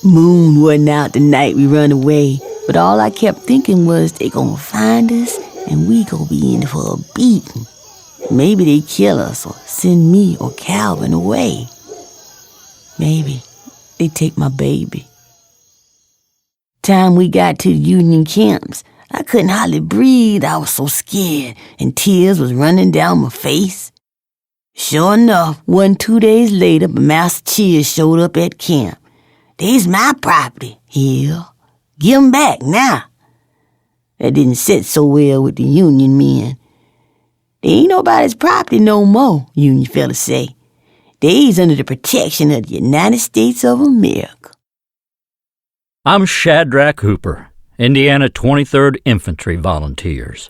Moon wasn't out the night we run away, but all I kept thinking was they gonna find us and we gonna be in for a beating. Maybe they kill us or send me or Calvin away. Maybe they take my baby. Time we got to the Union camps, I couldn't hardly breathe. I was so scared, and tears was running down my face. Sure enough, 2 days later, Master Cheers showed up at camp. "They's my property, Hill. Give 'em back now." That didn't sit so well with the Union men. They ain't nobody's property no more, Union fellas say. They's under the protection of the United States of America. I'm Shadrach Hooper, Indiana 23rd Infantry Volunteers.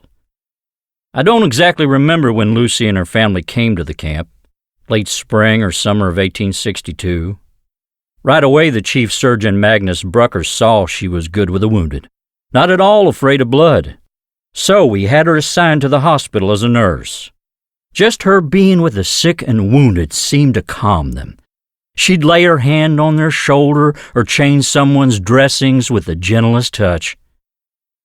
I don't exactly remember when Lucy and her family came to the camp, late spring or summer of 1862. Right away, the Chief Surgeon Magnus Brucker saw she was good with the wounded, not at all afraid of blood. So we had her assigned to the hospital as a nurse. Just her being with the sick and wounded seemed to calm them. She'd lay her hand on their shoulder or change someone's dressings with the gentlest touch.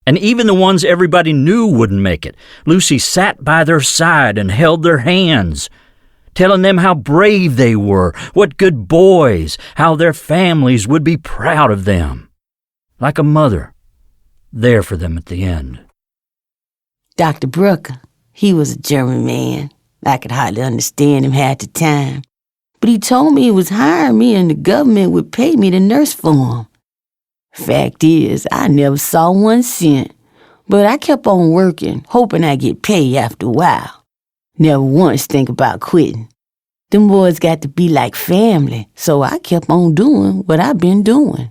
And even the ones everybody knew wouldn't make it, Lucy sat by their side and held their hands, telling them how brave they were, what good boys, how their families would be proud of them. Like a mother, there for them at the end. Dr. Brucker, he was a German man. I could hardly understand him half the time. But he told me he was hiring me and the government would pay me to nurse for him. Fact is, I never saw 1 cent. But I kept on working, hoping I'd get paid after a while. Never once think about quitting. Them boys got to be like family, so I kept on doing what I've been doing.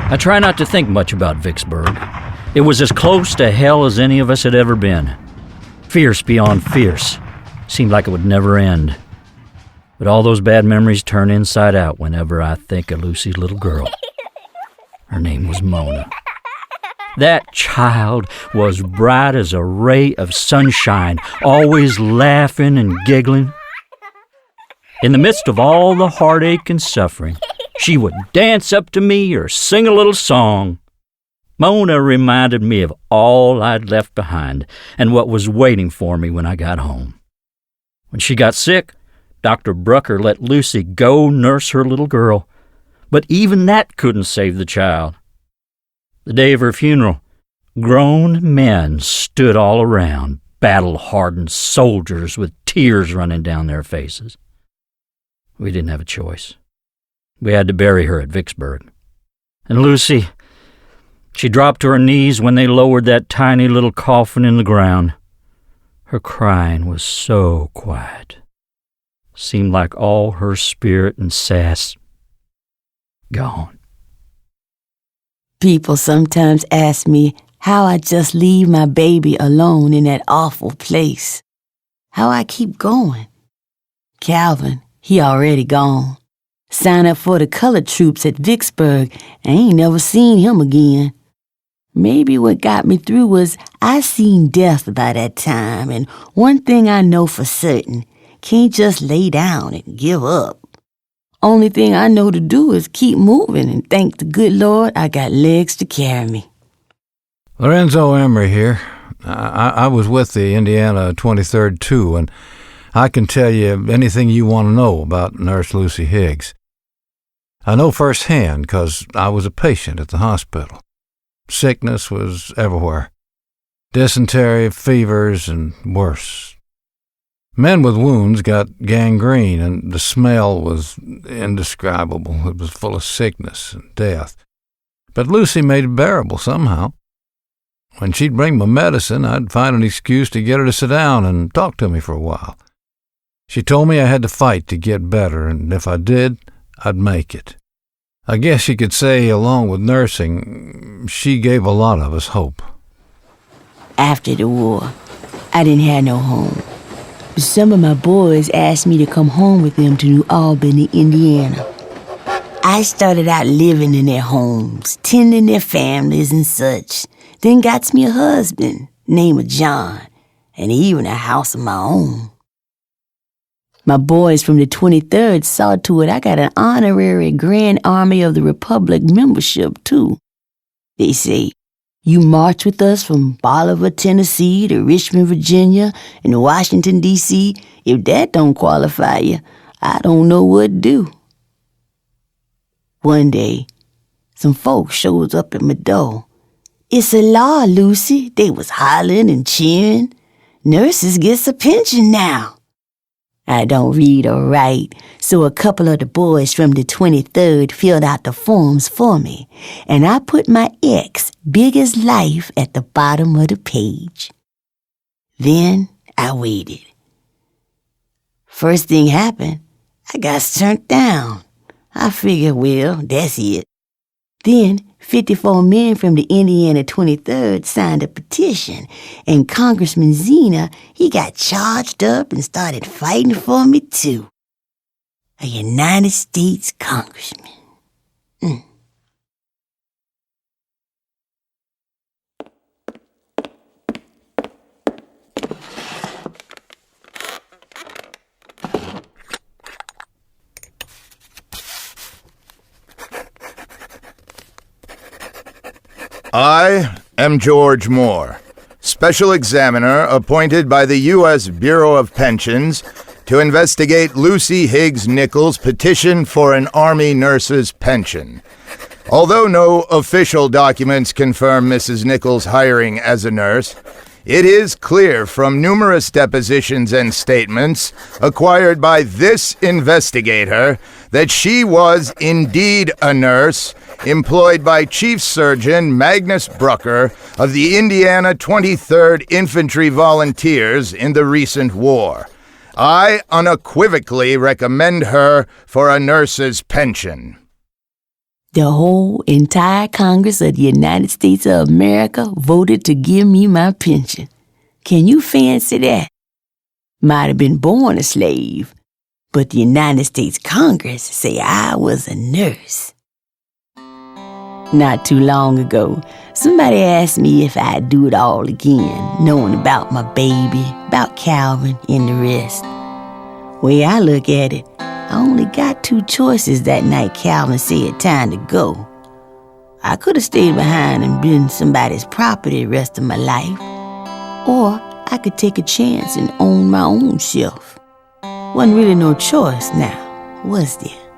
I try not to think much about Vicksburg. It was as close to hell as any of us had ever been. Fierce beyond fierce. Seemed like it would never end. But all those bad memories turn inside out whenever I think of Lucy's little girl. Her name was Mona. That child was bright as a ray of sunshine, always laughing and giggling. In the midst of all the heartache and suffering, she would dance up to me or sing a little song. Mona reminded me of all I'd left behind and what was waiting for me when I got home. When she got sick, Dr. Brucker let Lucy go nurse her little girl, but even that couldn't save the child. The day of her funeral, grown men stood all around, battle-hardened soldiers with tears running down their faces. We didn't have a choice. We had to bury her at Vicksburg. And Lucy, she dropped to her knees when they lowered that tiny little coffin in the ground. Her crying was so quiet. Seemed like all her spirit and sass gone. People sometimes ask me how I just leave my baby alone in that awful place. How I keep going. Calvin, he already gone. Signed up for the colored troops at Vicksburg and ain't never seen him again. Maybe what got me through was I seen death by that time, and one thing I know for certain, can't just lay down and give up. Only thing I know to do is keep moving and thank the good Lord I got legs to carry me. Lorenzo Emery here. I was with the Indiana 23rd too, and I can tell you anything you want to know about Nurse Lucy Higgs. I know firsthand because I was a patient at the hospital. Sickness was everywhere. Dysentery, fevers, and worse. Men with wounds got gangrene, and the smell was indescribable. It was full of sickness and death. But Lucy made it bearable somehow. When she'd bring my medicine, I'd find an excuse to get her to sit down and talk to me for a while. She told me I had to fight to get better, and if I did, I'd make it. I guess you could say, along with nursing, she gave a lot of us hope. After the war, I didn't have no home. Some of my boys asked me to come home with them to New Albany, Indiana. I started out living in their homes, tending their families and such, then got me a husband, name of John, and even a house of my own. My boys from the 23rd saw to it I got an honorary Grand Army of the Republic membership, too. They say, you march with us from Bolivar, Tennessee to Richmond, Virginia, and Washington, D.C. If that don't qualify you, I don't know what to do. One day, some folks shows up at my door. It's a law, Lucy. They was hollering and cheering. Nurses gets a pension now. I don't read or write, so a couple of the boys from the 23rd filled out the forms for me, and I put my X, big as life, at the bottom of the page. Then I waited. First thing happened, I got turned down. I figured, well, that's it. Then 54 men from the Indiana 23rd signed a petition, and Congressman Zena, he got charged up and started fighting for me, too. A United States Congressman. I am George Moore, Special Examiner appointed by the U.S. Bureau of Pensions to investigate Lucy Higgs Nichols' petition for an Army nurse's pension. Although no official documents confirm Mrs. Nichols' hiring as a nurse, it is clear from numerous depositions and statements acquired by this investigator that she was indeed a nurse employed by Chief Surgeon Magnus Brucker of the Indiana 23rd Infantry Volunteers in the recent war. I unequivocally recommend her for a nurse's pension. The whole entire Congress of the United States of America voted to give me my pension. Can you fancy that? Might have been born a slave, but the United States Congress say I was a nurse. Not too long ago, somebody asked me if I'd do it all again, knowing about my baby, about Calvin, and the rest. Way I look at it, I only got two choices that night Calvin said time to go. I could have stayed behind and been somebody's property the rest of my life, or I could take a chance and own my own self. Wasn't really no choice now, was there?